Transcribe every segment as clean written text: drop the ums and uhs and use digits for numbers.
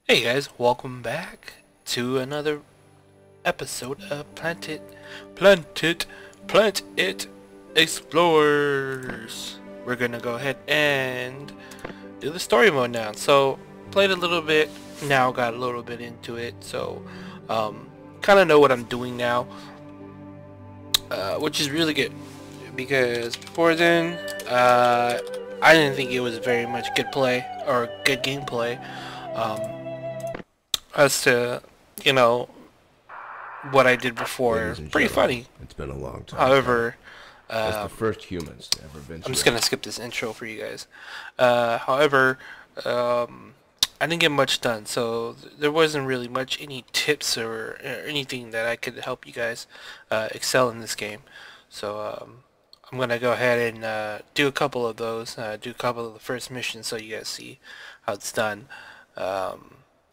Hey guys, welcome back to another episode of Plant It Explorers. We're gonna go ahead and do the story mode now. So, played a little bit, now got a little bit into it, so kind of know what I'm doing now, which is really good, because before then, I didn't think it was very much good play, or good gameplay. As to, you know, what I did before. Ladies and Pretty gentlemen, funny. it's been a long time. However, As the first humans to ever venture I'm just gonna skip this intro for you guys. However, I didn't get much done, so there wasn't really much any tips or anything that I could help you guys excel in this game. So I'm gonna go ahead and do a couple of those, do a couple of the first missions, so you guys see how it's done.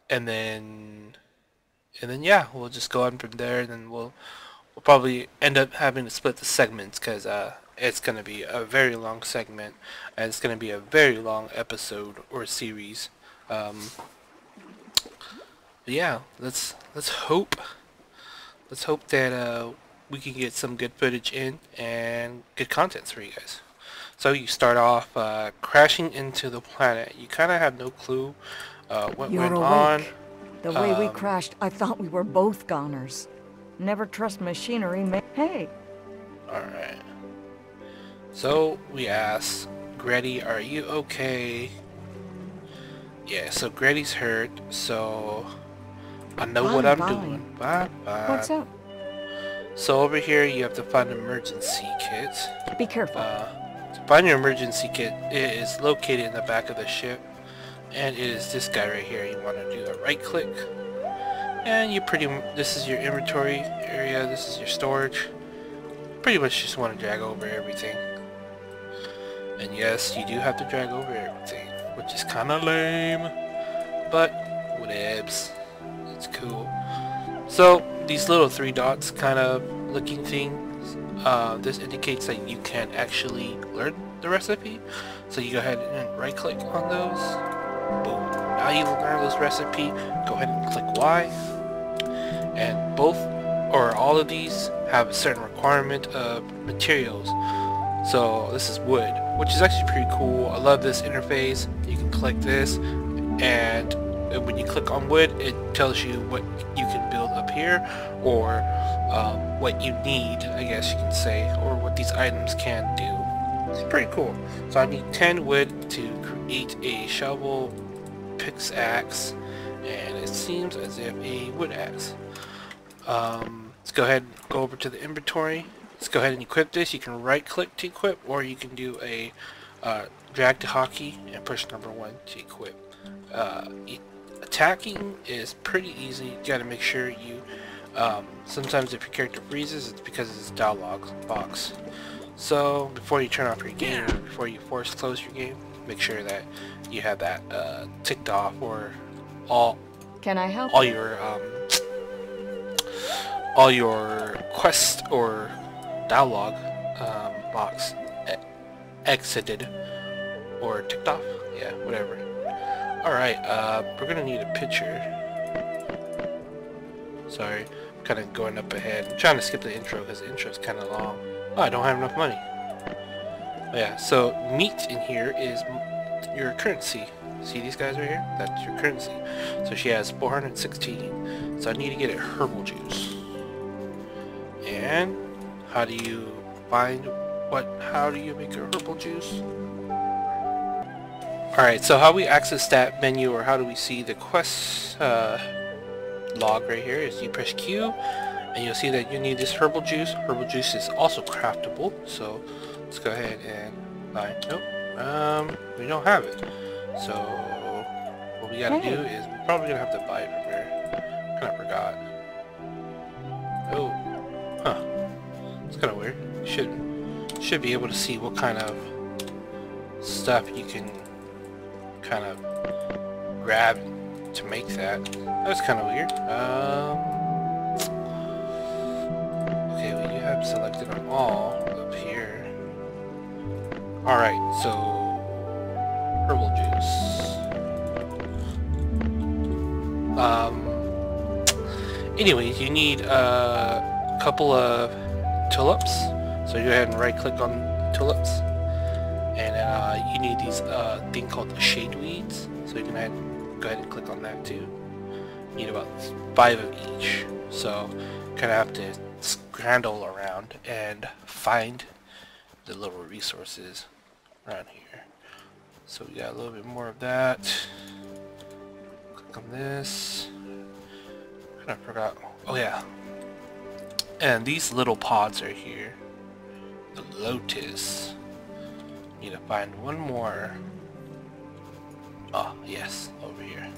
And then yeah, we'll just go on from there, and then we'll probably end up having to split the segments, because it's going to be a very long segment, and it's going to be a very long episode or series. But yeah, let's hope that we can get some good footage in and good contents for you guys. So you start off crashing into the planet. You kind of have no clue what You're went awake. on. The way we crashed, I thought we were both goners. Never trust machinery, Hey! Alright. So, we asked, Gretty, are you okay? Yeah, so Gretty's hurt, so I know what I'm doing. Bye bye. What's up? So over here, you have to find an emergency kit. Be careful. To find your emergency kit, it is located in the back of the ship. And it is this guy right here. You want to do a right click, and this is your inventory area, this is your storage. Pretty much just want to drag over everything. And yes, you do have to drag over everything, which is kind of lame, but whatevs, it's cool. So these little three dots kind of looking things, this indicates that you can actually learn the recipe. So you go ahead and right click on those. Boom. Now you learn this recipe, go ahead and click Y. And both or all of these have a certain requirement of materials. So this is wood, which is actually pretty cool. I love this interface. You can click this, and when you click on wood, it tells you what you can build up here, or what you need, I guess you can say, or what these items can do. It's pretty cool. So I need 10 wood to create a shovel, pickaxe, and it seems as if a wood axe. Let's go ahead and go over to the inventory. Let's go ahead and equip this. You can right click to equip, or you can do a drag to hotkey and push number 1 to equip. Attacking is pretty easy. You gotta make sure you sometimes if your character freezes, it's because of this dialog box. So before you turn off your game, before you force close your game, make sure that you have that ticked off, or all Can I help? all your quest or dialogue box exited or ticked off. Yeah, whatever. Alright, we're gonna need a picture. Sorry, I'm kind of going up ahead. I'm trying to skip the intro because the intro is kind of long. Oh, I don't have enough money. Oh, yeah, so meat in here is your currency. See these guys right here? That's your currency. So she has 416. So I need to get a herbal juice. And how do you find how do you make a herbal juice? Alright, so how we access that menu, or how do we see the quest log right here, is you press Q, and you'll see that you need this herbal juice. Herbal juice is also craftable, so let's go ahead and buy. Nope, we don't have it. So what we gotta do is we're probably gonna have to buy it from here. Kinda forgot. Oh, huh. It's kinda weird. You should be able to see what kind of stuff you can kind of grab to make that. That's kind of weird. Okay, we do have selected them all up here. Alright, so herbal juice. Anyways, you need a couple of tulips. So you go ahead and right click on tulips. And you need these thing called the shade weeds. So you can go ahead and click on that too. You need about 5 of each. So you kind of have to scramble around and find the little resources around here. So we got a little bit more of that. Click on this. I forgot. Oh yeah. And these little pods are here. The lotus. Need to find one more. Oh yes, over here.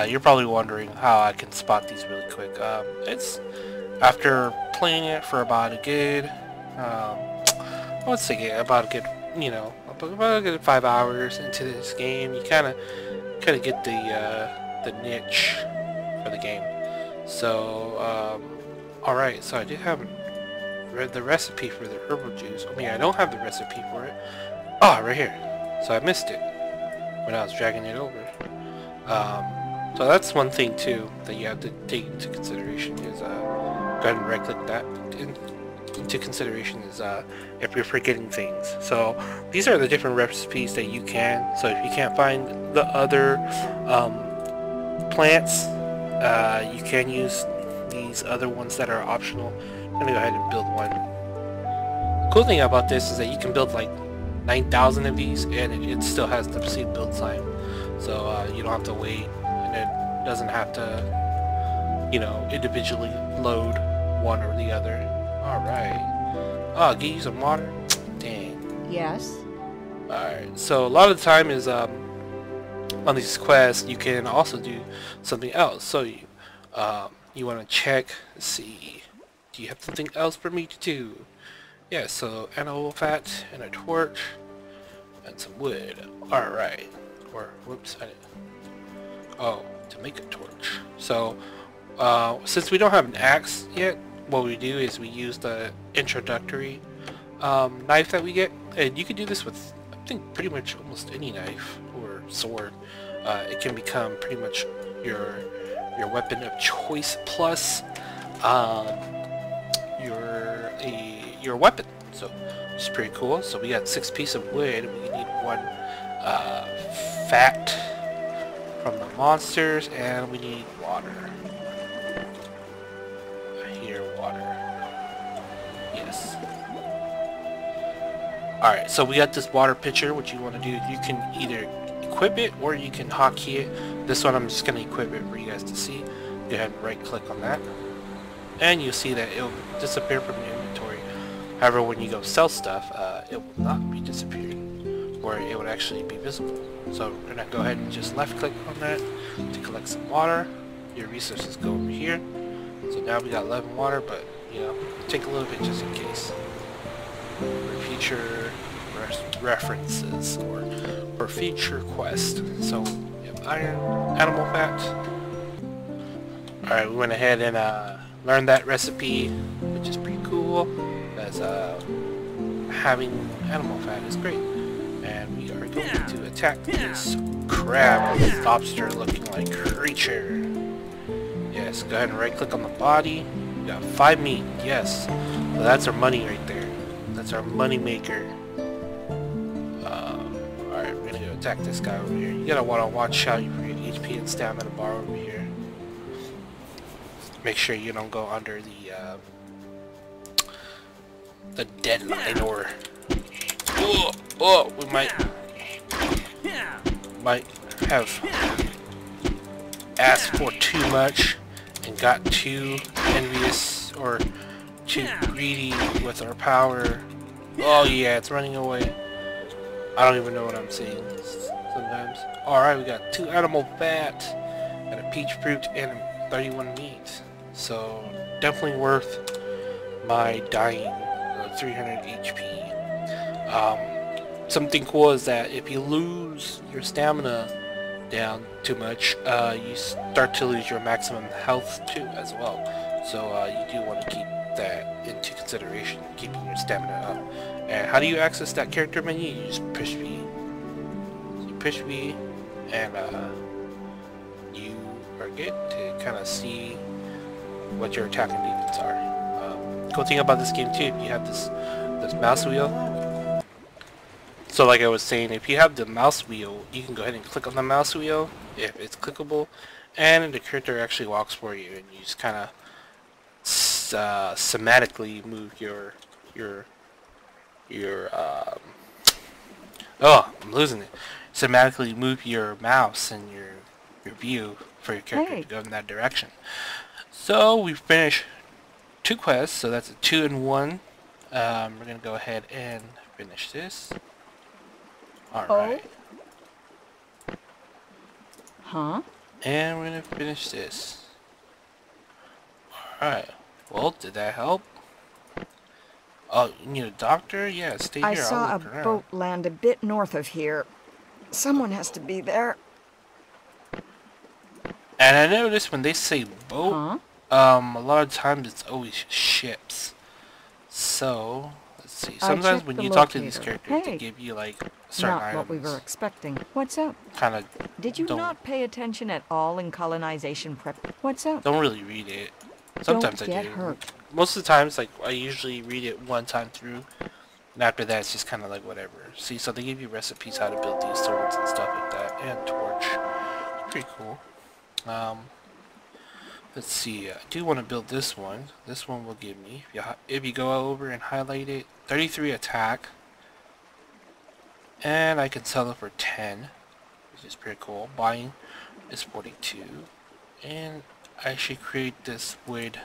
You're probably wondering how I can spot these really quick. It's after playing it for about a good, I would say about a good, you know, about a good 5 hours into this game. You kind of get the niche for the game. So, all right. So I did have read the recipe for the herbal juice. I mean, I don't have the recipe for it. Oh, right here. So I missed it when I was dragging it over. So that's one thing too that you have to take into consideration is go ahead and right click that into consideration is if you're forgetting things. So these are the different recipes that you can. So if you can't find the other plants, you can use these other ones that are optional. I'm gonna go ahead and build one. The cool thing about this is that you can build like 9,000 of these and it still has the same build time. So you don't have to wait, and it doesn't have to, you know, individually load one or the other. Alright. Oh, get you some water? Dang. Yes? Alright, so a lot of the time is on these quests you can also do something else. So you want to check, see, do you have something else for me to do? Yeah, so animal fat and a torch and some wood. Alright. Or, whoops, I didn't. Oh, to make a torch. So, since we don't have an axe yet, what we do is we use the introductory knife that we get. And you can do this with, I think, pretty much almost any knife or sword. It can become pretty much your weapon of choice plus your weapon. So it's pretty cool. So we got 6 pieces of wood. We need 1 fat from the monsters, and we need water. I hear water. Yes. Alright, so we got this water pitcher. What you want to do, you can either equip it or you can hotkey it. This one I'm just going to equip it for you guys to see. Go ahead and right click on that, and you'll see that it will disappear from your inventory. However, when you go sell stuff, it will not be disappearing, or it would actually be visible. So we're going to go ahead and just left click on that to collect some water. Your resources go over here. So now we got 11 water, but you know, take a little bit just in case for future references or for future quest. So we have iron, animal fat. Alright, we went ahead and learned that recipe, which is pretty cool, as having animal fat is great. And we are going to attack this crab lobster looking like creature. Yes, go ahead and right click on the body. We got 5 meat, yes. So that's our money right there. That's our money maker. Alright, we're gonna go attack this guy over here. You gotta want to watch out for your HP and stamina bar over here. Make sure you don't go under the deadline, or we might have asked for too much and got too envious or too greedy with our power. Oh yeah, it's running away. I don't even know what I'm saying sometimes. Alright, we got 2 animal fat and a peach fruit and 31 meat. So definitely worth my dying 300 HP. Something cool is that if you lose your stamina down too much, you start to lose your maximum health too as well. So you do want to keep that into consideration, keeping your stamina up. And how do you access that character menu? You just push V. So you push V, and you target to kind of see what your attack and defense are. Cool thing about this game too, if you have this mouse wheel. So like I was saying, if you have the mouse wheel, you can go ahead and click on the mouse wheel if it's clickable, and the character actually walks for you, and you just kind of semantically move your oh, I'm losing it. Semantically move your mouse and your view for your character to go in that direction. So we finished 2 quests, so that's a 2 in 1. We're gonna go ahead and finish this. Alright. Huh? And we're gonna finish this. Alright. Well, did that help? Oh, you need a doctor? Yeah, stay here. I saw I'll a look around. boat land a bit north of here. Someone has to be there. And I noticed when they say boat, a lot of times it's always ships. So, let's see. Sometimes when you talk to these characters, they give you like certain not items. what we were expecting. What's up? Kind of. Did you not pay attention at all in colonization prep? What's up? Don't really read it. Sometimes Don't I get do. hurt. Most of the times, like I usually read it one time through, and after that, it's just kind of like whatever. See, so they give you recipes how to build these swords and stuff like that, and torch. Pretty cool. Let's see. I do want to build this one. This one will give me, if you go over and highlight it, 33 attack, and I can sell it for 10, which is pretty cool. Buying is 42, and I should create this wood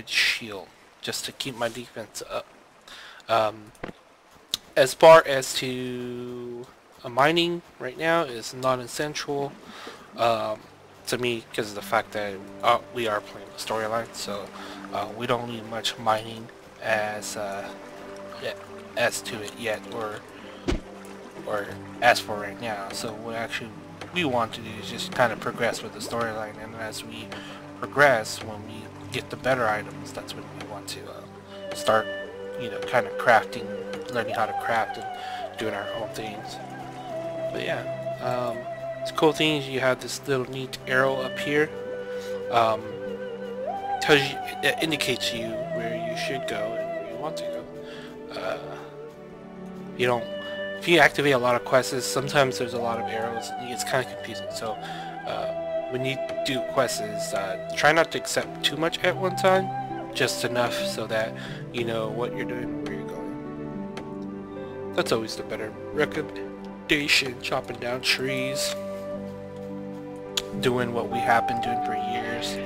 shield just to keep my defense up. As far as to mining right now is not essential to me because of the fact that we are playing the storyline, so we don't need much mining as to it yet, or as for right now. So what we want to do is just kind of progress with the storyline, and as we progress, when we get the better items, that's when we want to start, kind of crafting, learning how to craft and doing our own things. But yeah, it's cool thing is you have this little neat arrow up here. It indicates you where you should go and where you want to go. If you activate a lot of quests, sometimes there's a lot of arrows. It's kind of confusing. So when you do quests, try not to accept too much at one time, just enough so that you know what you're doing and where you're going. That's always the better recommendation. Chopping down trees, doing what we have been doing for years,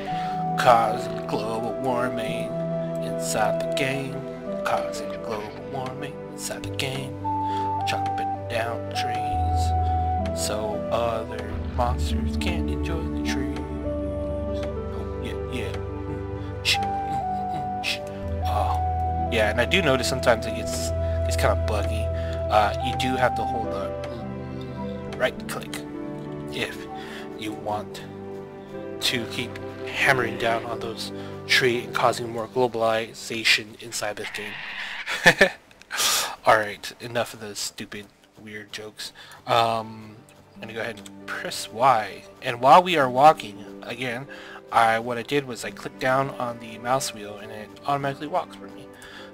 causing global warming inside the game, causing global warming inside the game. Chopping down trees so other monsters can't enjoy the trees. Oh yeah. Oh yeah, and I do notice sometimes it gets kind of buggy. You do have to hold the right click if you want to keep hammering down on those trees and causing more globalization inside this game. Alright, enough of those stupid, weird jokes. I'm gonna go ahead and press Y. And while we are walking, again, what I did was I clicked down on the mouse wheel and it automatically walks for me.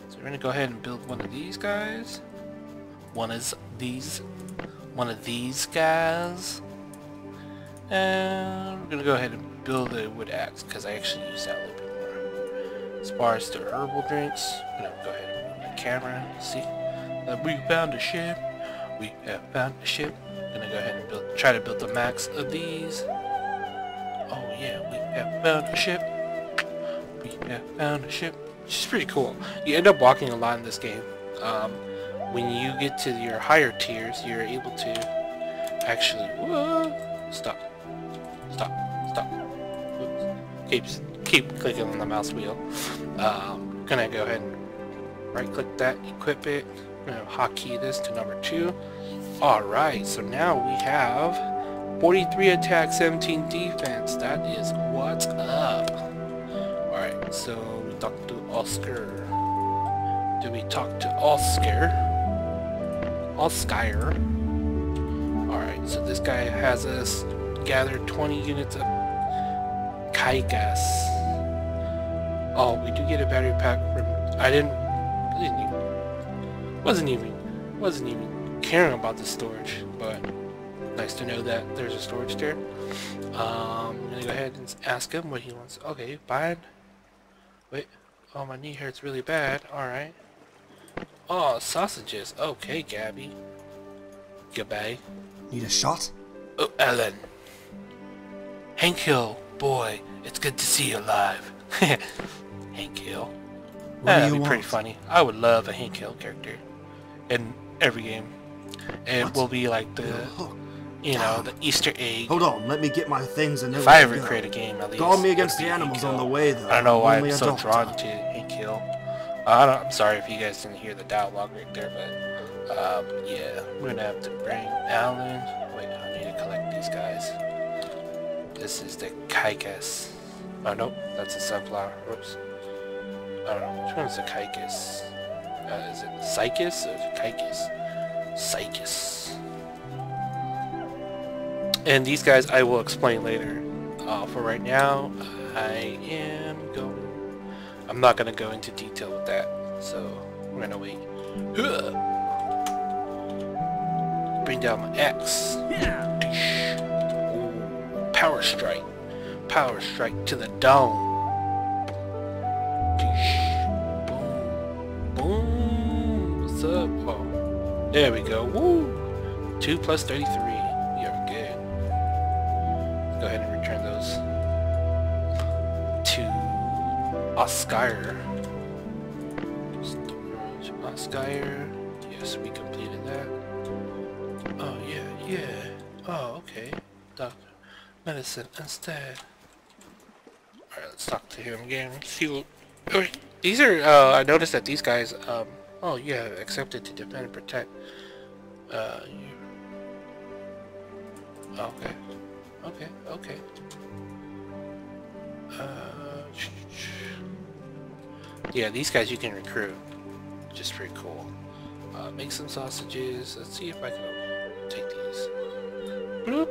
So we're gonna go ahead and build one of these guys. One of these guys. And we're gonna go ahead and build a wood axe because I actually use that a little bit more. As far as the herbal drinks, I'm gonna go ahead and move my camera. See? We found a ship. We have found a ship. I'm gonna go ahead and try to build the max of these. Oh yeah, we have found a ship. We have found a ship. Which is pretty cool. You end up walking a lot in this game. When you get to your higher tiers, you're able to actually stop. Oops. Keep clicking on the mouse wheel. Gonna go ahead and right click that, equip it. I'm going to hotkey this to number 2. Alright, so now we have 43 attack, 17 defense. That is what's up. Alright, so we talked to Oscar. Do we talk to Oscar? Alright, so this guy has us gather 20 units of kite gas. Oh, we do get a battery pack from... wasn't even caring about the storage, but nice to know that there's a storage there. I'm gonna go ahead and ask him what he wants. Okay, fine. Wait, oh, my knee hurts really bad. Alright. Oh, sausages. Okay, Gabby. Goodbye. Need a shot? Oh, Ellen. Hank Hill, boy, it's good to see you alive. Hank Hill. That'd be pretty funny. I would love a Hank Hill character in every game. And it will be like the, you know, the Easter egg. Hold on, let me get my things and then if I ever create a game, at least. Guard me against the animals on the way, though. I don't know why I'm so drawn to Hank Hill. I'm sorry if you guys didn't hear the dialogue right there, but yeah, we're gonna have to bring Alan. Wait, I need to collect these guys. This is the Kaikas. Oh nope, that's a sunflower. Whoops. I don't know, which one is the Kaikas? Is it Psychus or Kaikus? Psychus. And these guys I will explain later. For right now, I'm not gonna go into detail with that, so we're gonna wait. Bring down my axe. Ooh, power strike. Power strike to the dome. Boom. Boom. What's up? Oh, there we go. Woo. 2 plus 33. You're good. Go ahead and return those to Oscar. Storage Oscar. Yes, we completed that. Oh yeah. Oh, okay. Doctor. Medicine instead. Alright, let's talk to him again. See what... Oh, these are, I noticed that these guys, oh yeah, accepted to defend and protect. Okay. Yeah, these guys you can recruit. Which is pretty cool. Make some sausages. Let's see if I can take these. Bloop.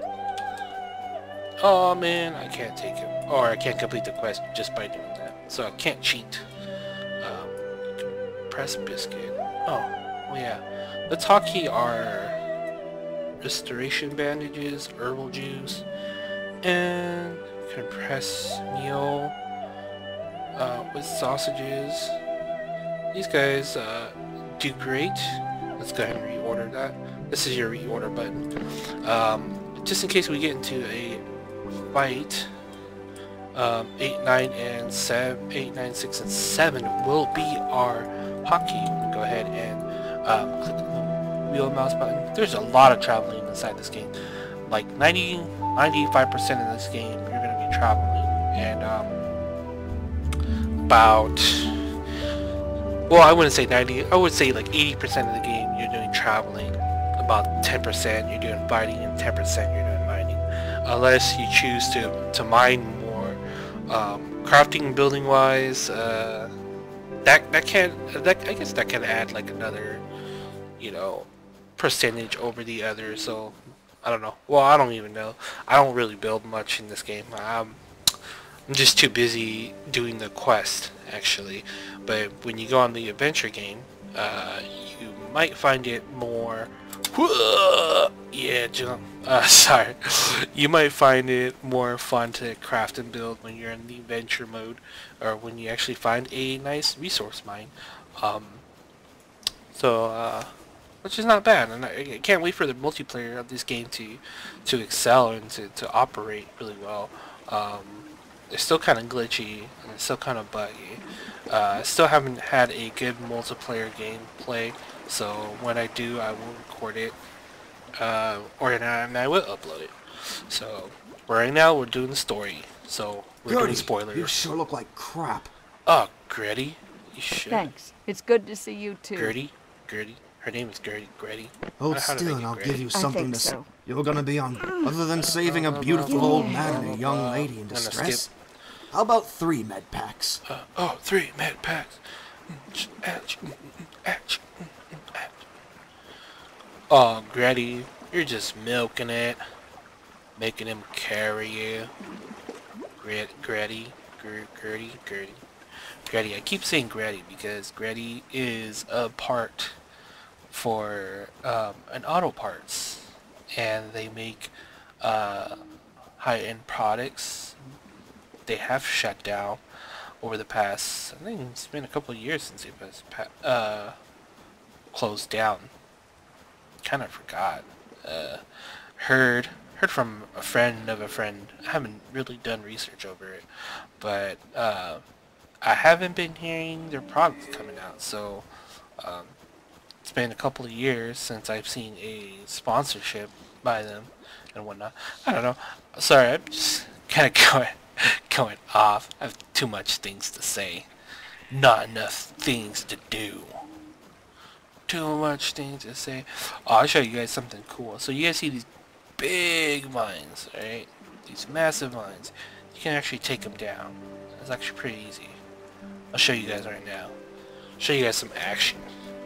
Oh man, I can't take him. Or I can't complete the quest just by doing that. So I can't cheat. Press biscuit. Oh, well yeah. Let's hockey our restoration bandages, herbal juice, and compressed meal with sausages. These guys do great. Let's go ahead and reorder that. This is your reorder button. Just in case we get into a fight, 8, 9, and 7, 8, 9, 6, and 7 will be our hockey. Go ahead and click the wheel mouse button. There's a lot of traveling inside this game. Like 95% of this game, you're going to be traveling, and about, well, I wouldn't say 90. I would say like 80% of the game you're doing traveling. About 10% you're doing fighting, and 10% you're doing mining. Unless you choose to mine more. Crafting and building wise, I guess that can add like another, you know, percentage over the other. So I don't know. Well, I don't even know. I don't really build much in this game. I'm just too busy doing the quest actually. But when you go on the adventure game, you might find it more. Yeah, jump. Sorry. You might find it more fun to craft and build when you're in the adventure mode, or when you actually find a nice resource mine. Which is not bad, and I can't wait for the multiplayer of this game to excel and to operate really well. It's still kind of glitchy and it's still kind of buggy. I still haven't had a good multiplayer gameplay. So when I do, I will record it, and I will upload it. So right now we're doing the story. So we're doing spoilers. You sure look like crap. Oh, Gertie, you should. Thanks. It's good to see you too. Gertie. Her name is Gertie. Hold still, and I'll give you something to so. You're gonna be on. Other than saving a beautiful old man and a young lady in distress. How about 3 med packs? 3 med packs. Oh, Gretty, you're just milking it. making him carry you. Gretty. I keep saying Gretty because Gretty is a part for an auto parts, and they make high-end products. They have shut down over the past, I think it's been a couple of years since they've closed down. Kind of forgot. Heard from a friend of a friend. I haven't really done research over it, but I haven't been hearing their products coming out. So it's been a couple of years since I've seen a sponsorship by them and whatnot. I don't know. Sorry, I'm just kind of going off. I have too much things to say. Not enough things to do. Too much things to say. Oh, I'll show you guys something cool. So you guys see these big mines, right? These massive mines. You can actually take them down. It's actually pretty easy. I'll show you guys right now. Show you guys some action.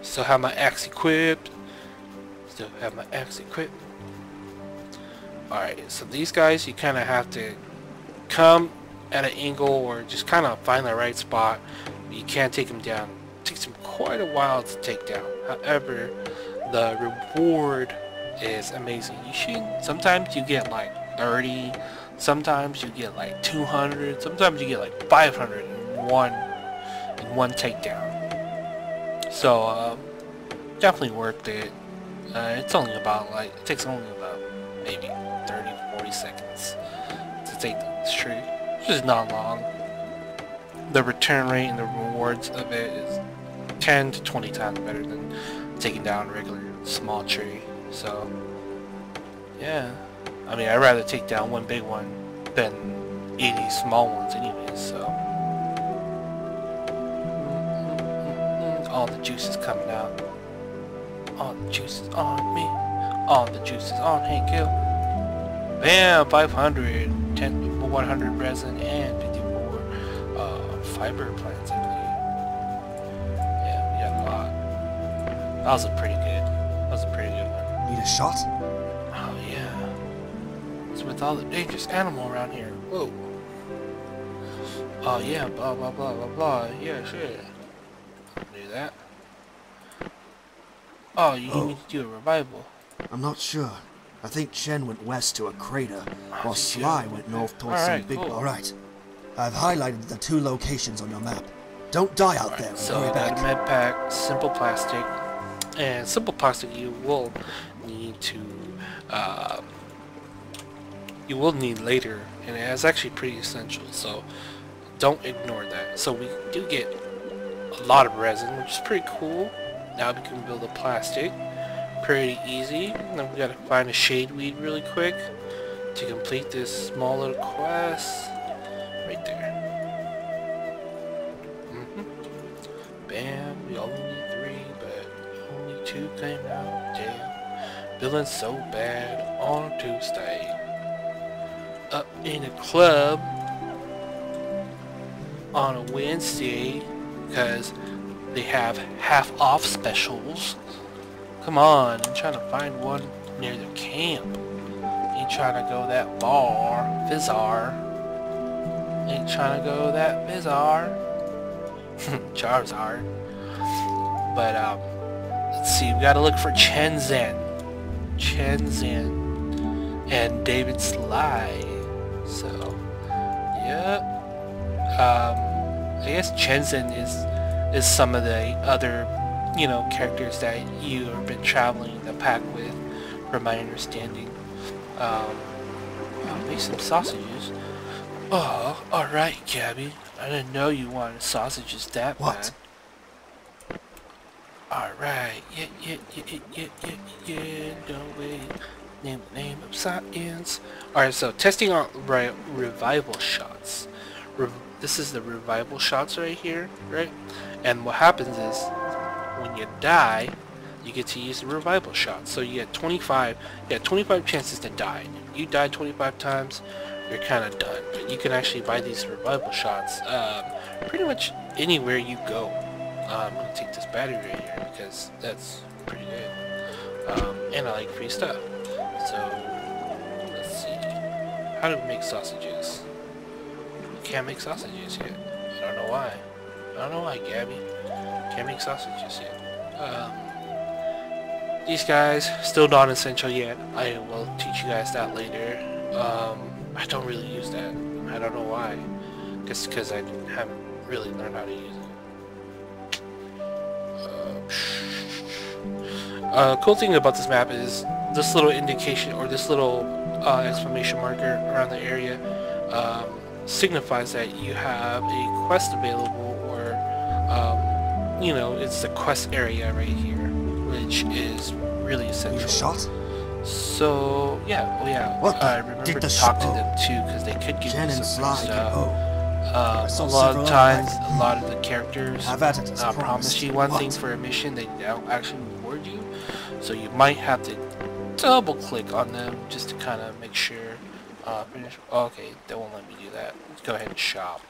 Still have my axe equipped. Alright, so these guys, you kind of have to come at an angle or just kind of find the right spot. You can't take them down. It takes them quite a while to take down. However, the reward is amazing. Sometimes you get like 30, sometimes you get like 200, sometimes you get like 500 in one takedown. So definitely worth it. It's only about it takes only about maybe 30-40 seconds to take this tree, which is not long. The return rate and the rewards of it is 10 to 20 times better than taking down a regular small tree. So yeah, I mean, I'd rather take down one big one than 80 small ones anyways. So all the juice is coming out. All the juice is on me. All the juice is on Hank Hill. Bam! 500, 100 resin, and 54 fiber plants, I believe. Yeah, we got a lot. That was a pretty good one. Need a shot? Oh yeah. It's with all the dangerous animal around here. Whoa. Oh yeah, blah blah blah blah blah. Yeah, sure. Do that. Oh, you need me to do a revival. I'm not sure. I think Chen went west to a crater, while Sly went north towards some big... Cool. Alright. I've highlighted the 2 locations on your map. Don't die out there. So hurry that back. med pack, simple plastic, and simple plastic you will need to, you will need later, and it's actually pretty essential, so don't ignore that. So we do get a lot of resin, which is pretty cool. Now we can build a plastic. Pretty easy. Then we gotta find a shade weed really quick to complete this small little quest. Right there. Bam. We only need 3, but only 2 came out. Damn. Feeling so bad on Tuesday. Up in a club on a Wednesday because they have half off specials. Come on, I'm trying to find one near the camp. Ain't trying to go that far. Fizzar. Ain't trying to go that Fizzar. Charizard. But, let's see, we gotta look for Chenzen. And David Sly. So, yeah. I guess Chenzen is some of the other, characters that you have been traveling the pack with, from my understanding. I'll make some sausages. Oh, alright, Gabby. I didn't know you wanted sausages that bad. Alright, yeah, no way. Name of science. Alright, so testing out revival shots. This is the revival shots right here, right? And what happens is, when you die, you get to use the revival shots. So you get 25 chances to die. If you die 25 times, you're kind of done. But you can actually buy these revival shots pretty much anywhere you go. I'm going to take this battery right here because that's pretty good. And I like free stuff. So, let's see. how to make sausages. You can't make sausages yet. I don't know why. I don't know why, Gabby. Can't make sausages yet. These guys, still not essential yet. I will teach you guys that later. I don't really use that. I don't know why. Just because I haven't really learned how to use it. Cool thing about this map is this little indication, or this little exclamation marker around the area signifies that you have a quest available, or you know, it's the quest area right here, which is really essential. Shot? So yeah, I remember to talk to them too, because they could give you some stuff. A lot of times, a lot of the characters promise you one thing for a mission, they don't actually reward you. So you might have to double click on them just to kind of make sure. Finish. Oh, okay, they won't let me do that. Let's go ahead and shop.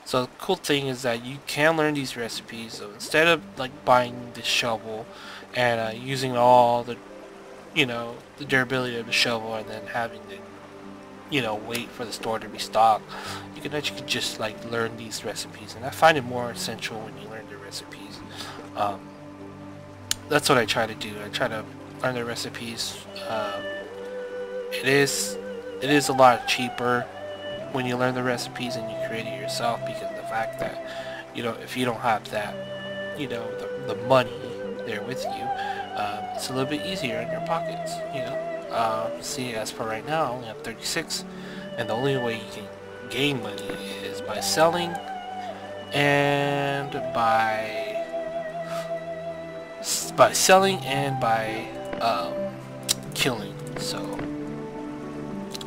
So the cool thing is that you can learn these recipes. So instead of like buying this shovel and using all the, you know, the durability of the shovel and then having to, you know, wait for the store to restock, you can actually just like learn these recipes, and I find it more essential when you learn the recipes. That's what I try to do. I try to learn the recipes. It is a lot cheaper when you learn the recipes and you create it yourself, because of the fact that, you know, if you don't have that, you know, the money there with you, it's a little bit easier in your pockets, you know. See, as for right now, I only have 36, and the only way you can gain money is by selling and by killing. So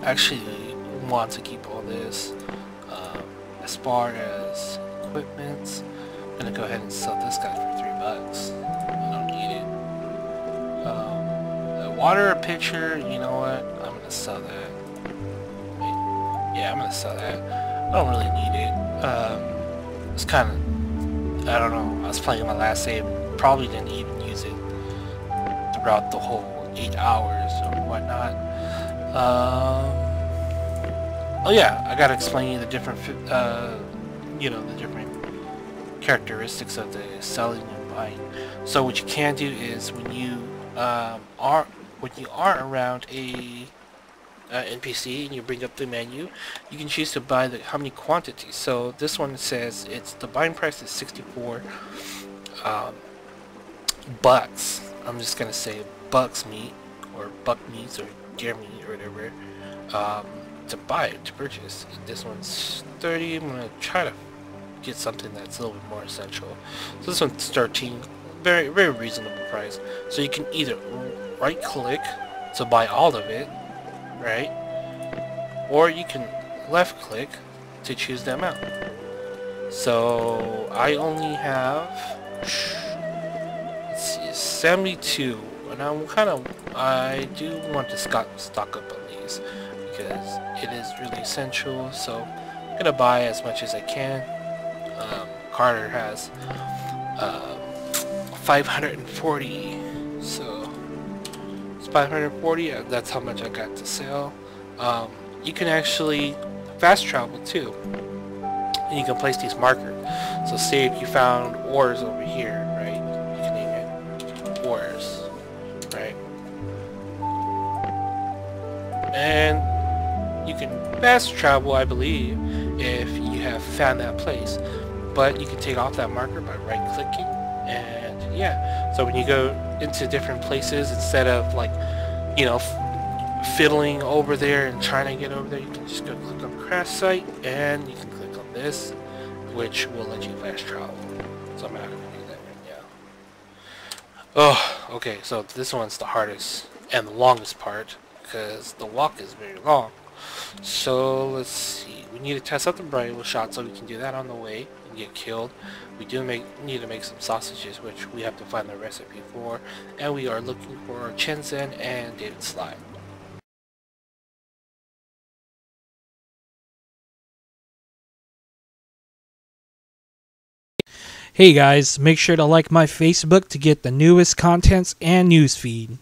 I actually want to keep all this. As far as equipment, I'm gonna go ahead and sell this guy for $3. I don't need it. The water pitcher, you know what? I'm gonna sell that. Wait, yeah, I'm gonna sell that. I don't really need it. It's kind of, I don't know. I was playing my last save, probably didn't even use it throughout the whole 8 hours or whatnot. Oh yeah, I gotta explain you the different, you know, the different characteristics of the selling and buying. So what you can do is when you are around a NPC and you bring up the menu, you can choose to buy how many quantities. So this one says the buying price is 64 bucks. I'm just gonna say bucks meat or buck meats or deer meat or whatever. To buy it, to purchase. This one's 30. I'm gonna try to get something that's a little bit more essential. So this one's 13. Very, very reasonable price. So you can either right click to buy all of it, right? Or you can left click to choose the amount. So I only have, let's see, 72, and I do want to stock up on these, because it is really essential. So I'm gonna buy as much as I can. Carter has 540, so it's 540. That's how much I got to sell. You can actually fast travel too, and you can place these markers. So say if you found ores over here, right? You can name it ores, right? And you can fast travel, I believe, if you have found that place. But you can take off that marker by right clicking, and yeah. So when you go into different places, instead of like, you know, fiddling over there and trying to get over there, you can just go click on the crash site, and you can click on this, which will let you fast travel. So I'm not going to do that right now. Oh, okay, so this one's the hardest and the longest part, because the walk is very long. So let's see, we need to test out the bridle shot, so we can do that on the way and get killed. We do need to make some sausages, which we have to find the recipe for, and we are looking for Chenzen and David Sly. Hey guys, make sure to like my Facebook to get the newest contents and newsfeed.